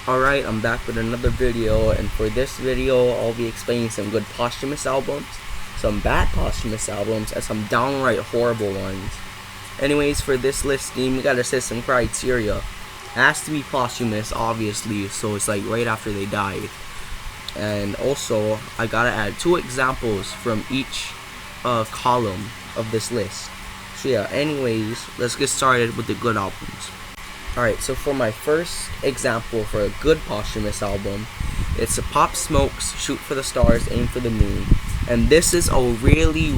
Alright, I'm back with another video, and for this video I'll be explaining some good posthumous albums, some bad posthumous albums, and some downright horrible ones. Anyways, for this listing we gotta set some criteria. It has to be posthumous, obviously, so it's like right after they died. And also I gotta add 2 examples from each column of this list. So yeah, anyways, let's get started with the good albums. Alright, so for my first example for a good posthumous album, it's a Pop Smoke's Shoot for the Stars, Aim for the Moon. And this is a really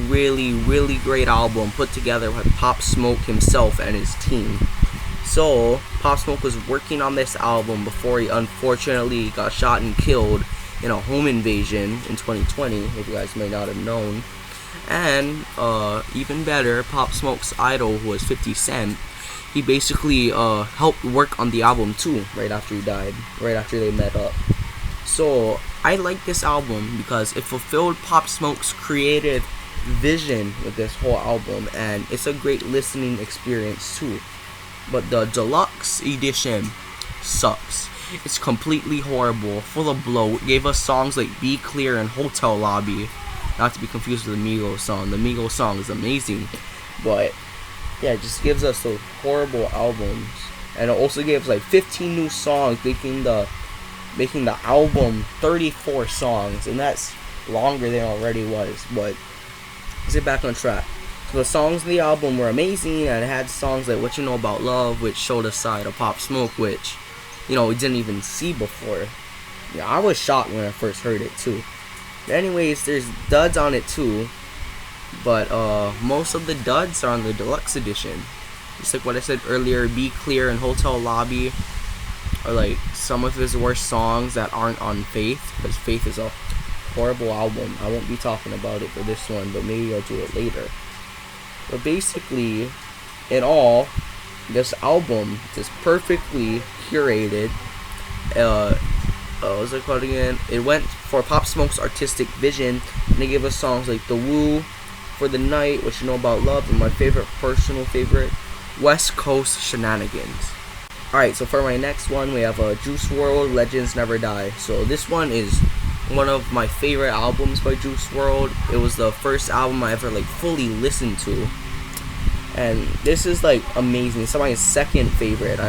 great album put together by Pop Smoke himself and his team. So, Pop Smoke was working on this album before he unfortunately got shot and killed in a home invasion in 2020, if you guys may not have known. And, even better, Pop Smoke's idol, who was 50 Cent, he basically helped work on the album too, right after he died, right after they met up. So I like this album because it fulfilled Pop Smoke's creative vision with this whole album, and it's a great listening experience too. But the deluxe edition sucks. It's completely horrible, full of bloat. It gave us songs like Be Clear and Hotel Lobby, not to be confused with the Migos song. The Migos song is amazing, but yeah, it just gives us those horrible albums. And it also gives like 15 new songs, making the album 34 songs, and that's longer than it already was. But let's get back on track. So the songs in the album were amazing, and it had songs like What You Know About Love, which showed a side of Pop Smoke which, you know, we didn't even see before. Yeah, I was shocked when I first heard it too. But anyways, there's duds on it too. But most of the duds are on the deluxe edition. Just like what I said earlier, Be Clear and Hotel Lobby are like some of his worst songs that aren't on Faith, because Faith is a horrible album. I won't be talking about it for this one, but maybe I'll do it later. But basically, in all, this album is perfectly curated. What's it called again? It went for Pop Smoke's artistic vision, and they gave us songs like The Woo, For the Night, What You Know About Love, and my personal favorite, West Coast Shenanigans. Alright, so for my next one, we have Juice WRLD, Legends Never Die. So this one is one of my favorite albums by Juice WRLD. It was the first album I ever fully listened to. And this is amazing. It's my second favorite,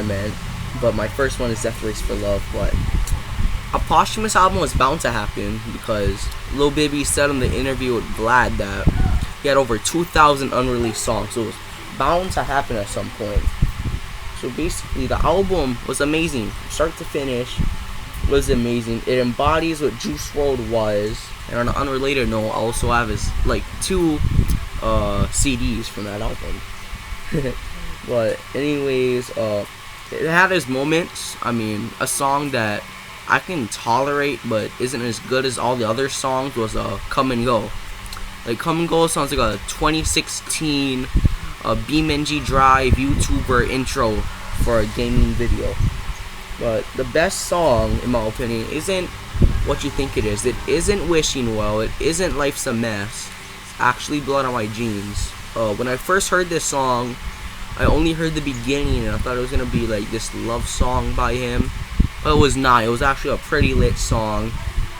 but my first one is Death Race for Love. But a posthumous album was bound to happen because Lil Baby said in the interview with Vlad that he had over 2,000 unreleased songs, so it was bound to happen at some point. So basically, the album was amazing, start to finish. Was amazing. It embodies what Juice WRLD was. And on an unrelated note, I also have his 2 CDs from that album. But anyways, it had its moments. I mean, a song that I can tolerate but isn't as good as all the other songs was Come and Go. Come and Go sounds like a 2016 BeamNG Drive YouTuber intro for a gaming video. But the best song, in my opinion, isn't What You Think It Is. It isn't Wishing Well. It isn't Life's a Mess. It's actually Blood on My Jeans. When I first heard this song, I only heard the beginning and I thought it was going to be this love song by him. But it was not. It was actually a pretty lit song.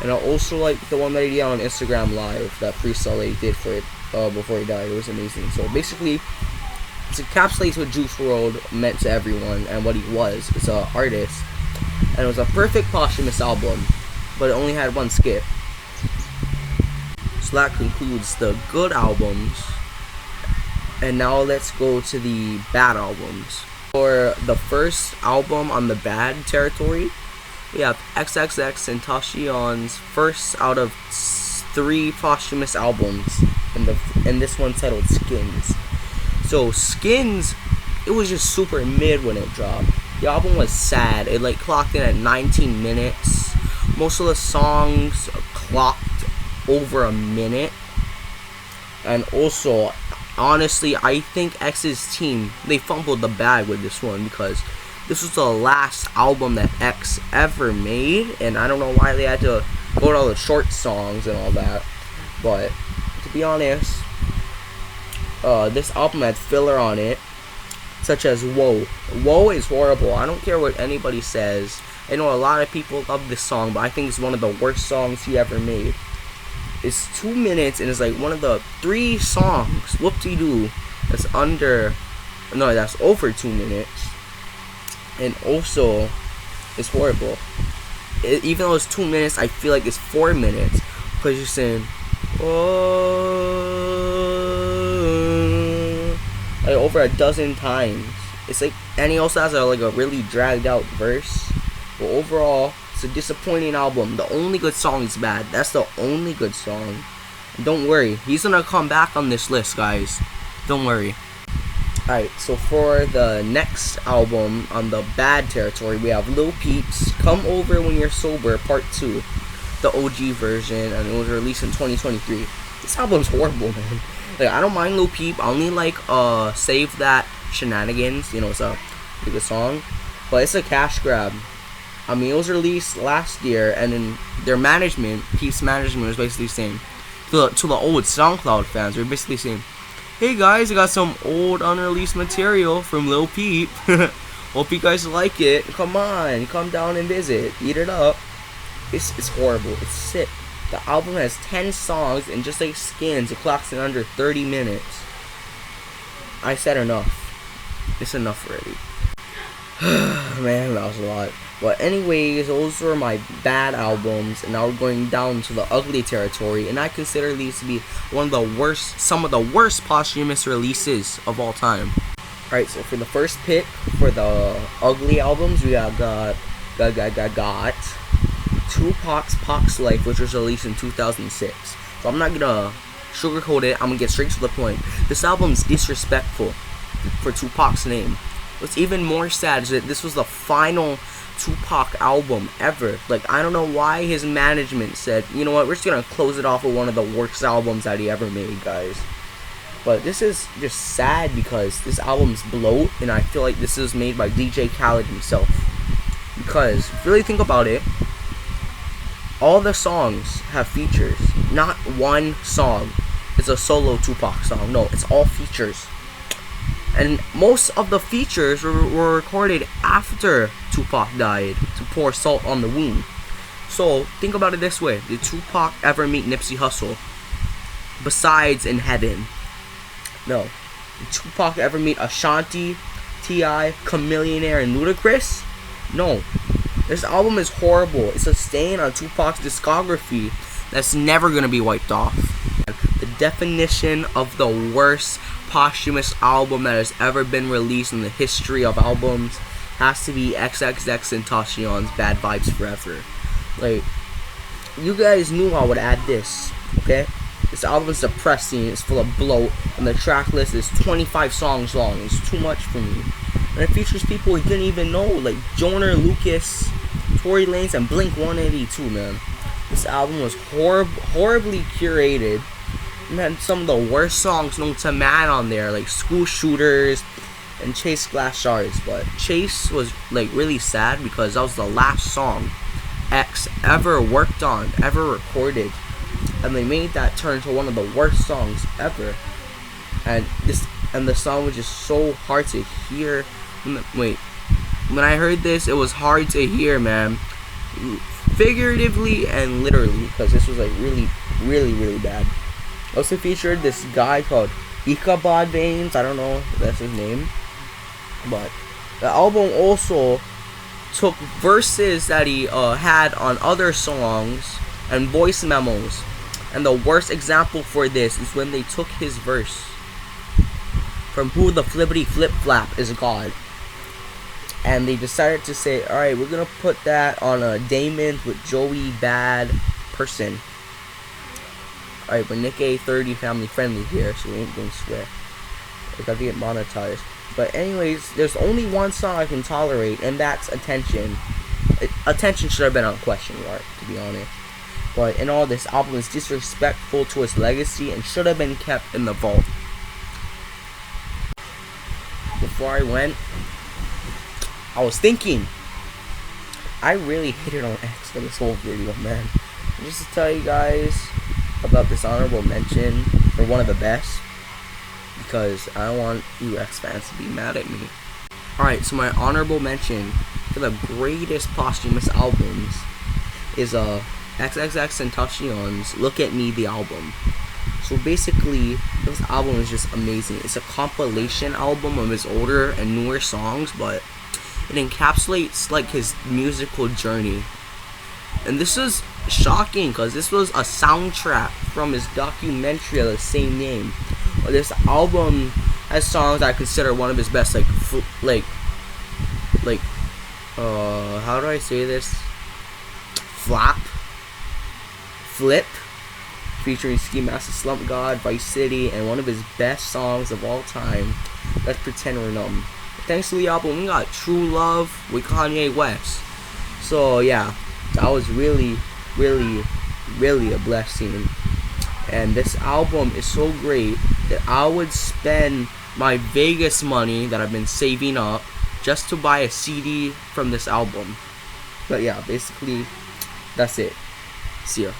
And I also like the one that he did on Instagram Live, that freestyle that he did for it before he died. It was amazing. So basically, it encapsulates what Juice WRLD meant to everyone and what he was as an artist. And it was a perfect posthumous album, but it only had 1 skip. So that concludes the good albums. And now let's go to the bad albums. For the first album on the bad territory, we have XXX Tentacion's first out of 3 posthumous albums, and this one titled Skins. So Skins, it was just super mid when it dropped. The album was sad. It clocked in at 19 minutes. Most of the songs clocked over a minute. And also, honestly, I think X's team, they fumbled the bag with this one because this was the last album that X ever made, and I don't know why they had to go to all the short songs and all that. But to be honest, this album had filler on it, such as Whoa. Whoa is horrible. I don't care what anybody says. I know a lot of people love this song, but I think it's one of the worst songs he ever made. It's 2 minutes and it's like one of the 3 songs, whoop-de-doo, that's over 2 minutes. And also, it's horrible. Even though it's 2 minutes, I feel like it's 4 minutes. Because you're saying, oh, like over a dozen times. It's like, and he also has a really dragged out verse. But overall, it's a disappointing album. The only good song is Bad. That's the only good song. And don't worry, he's gonna come back on this list, guys. Don't worry. Alright, so for the next album on the bad territory, we have Lil Peep's Come Over When You're Sober Part 2. The OG version, and it was released in 2023. This album's horrible, man. Like, I don't mind Lil Peep. I only like Save That Shenanigans. You know, it's a pretty good song. But it's a cash grab. I mean, it was released last year, and then their management, Peep's management, was basically saying to the old SoundCloud fans, they're basically saying, hey guys, I got some old unreleased material from Lil Peep. Hope you guys like it. Come on, come down and visit. Eat it up. It's horrible. It's sick. The album has 10 songs, and just like Skins, it clocks in under 30 minutes. I said enough. It's enough already. Man, that was a lot. But anyways, those were my bad albums, and now we're going down to the ugly territory, and I consider these to be some of the worst posthumous releases of all time. Alright, so for the first pick for the ugly albums, we got Tupac's Pac's Life, which was released in 2006. So I'm not gonna sugarcoat it, I'm gonna get straight to the point. This album's disrespectful for Tupac's name. What's even more sad is that this was the final Tupac album ever. Like, I don't know why his management said, you know what, we're just gonna close it off with one of the worst albums that he ever made, guys. But this is just sad because this album's bloat, and I feel like this is made by DJ Khaled himself. Because, if you really think about it, all the songs have features. Not one song is a solo Tupac song. No, it's all features. And most of the features were recorded after Tupac died to pour salt on the wound. So, think about it this way. Did Tupac ever meet Nipsey Hussle? Besides in heaven? No. Did Tupac ever meet Ashanti, T.I., Chamillionaire, and Ludacris? No. This album is horrible. It's a stain on Tupac's discography that's never going to be wiped off. The definition of the worst posthumous album that has ever been released in the history of albums has to be XXXTentacion's Bad Vibes Forever. Like, you guys knew I would add this, okay? This album is depressing, it's full of bloat, and the track list is 25 songs long. It's too much for me. And it features people you didn't even know, like Joyner Lucas, Tory Lanez, and Blink-182, man. This album was horribly curated. It had some of the worst songs known to man on there, like School Shooters and Chase Glass Shards. But Chase was like really sad because that was the last song X ever worked on, ever recorded, and they made that turn to one of the worst songs ever. And the song was just so hard to hear. Wait, when I heard this, it was hard to hear, man. Figuratively and literally, because this was like really, really, really bad. Also featured this guy called Ichabod Veins. I don't know if that's his name. But the album also took verses that he had on other songs and voice memos. And the worst example for this is when they took his verse from Who the Flippity Flip Flap Is God. And they decided to say, alright, we're going to put that on a Damon with Joey Bad Person. Alright, but Nick A30 family friendly here, so we ain't gonna swear. We gotta get monetized. But anyways, there's only one song I can tolerate, and that's Attention. Attention should have been on question mark, to be honest. But in all, this album is disrespectful to its legacy and should have been kept in the vault. Before I went, I was thinking, I really hated on X for this whole video, man. Just to tell you guys about this honorable mention for one of the best, because I don't want you X fans to be mad at me. Alright, so my honorable mention for the greatest posthumous albums is XXXTentacion's Look at Me, the album. So basically, this album is just amazing. It's a compilation album of his older and newer songs, but it encapsulates like his musical journey. And this is shocking because this was a soundtrack from his documentary of the same name. This album has songs I consider one of his best, how do I say this? Flip, featuring Ski Master, Slump God, Vice City, and one of his best songs of all time, Let's Pretend We're Numb. Thanks to the album, we got True Love with Kanye West. So yeah, that was really a blessing. And this album is so great that I would spend my Vegas money that I've been saving up just to buy a CD from this album. But yeah, basically, that's it. See ya.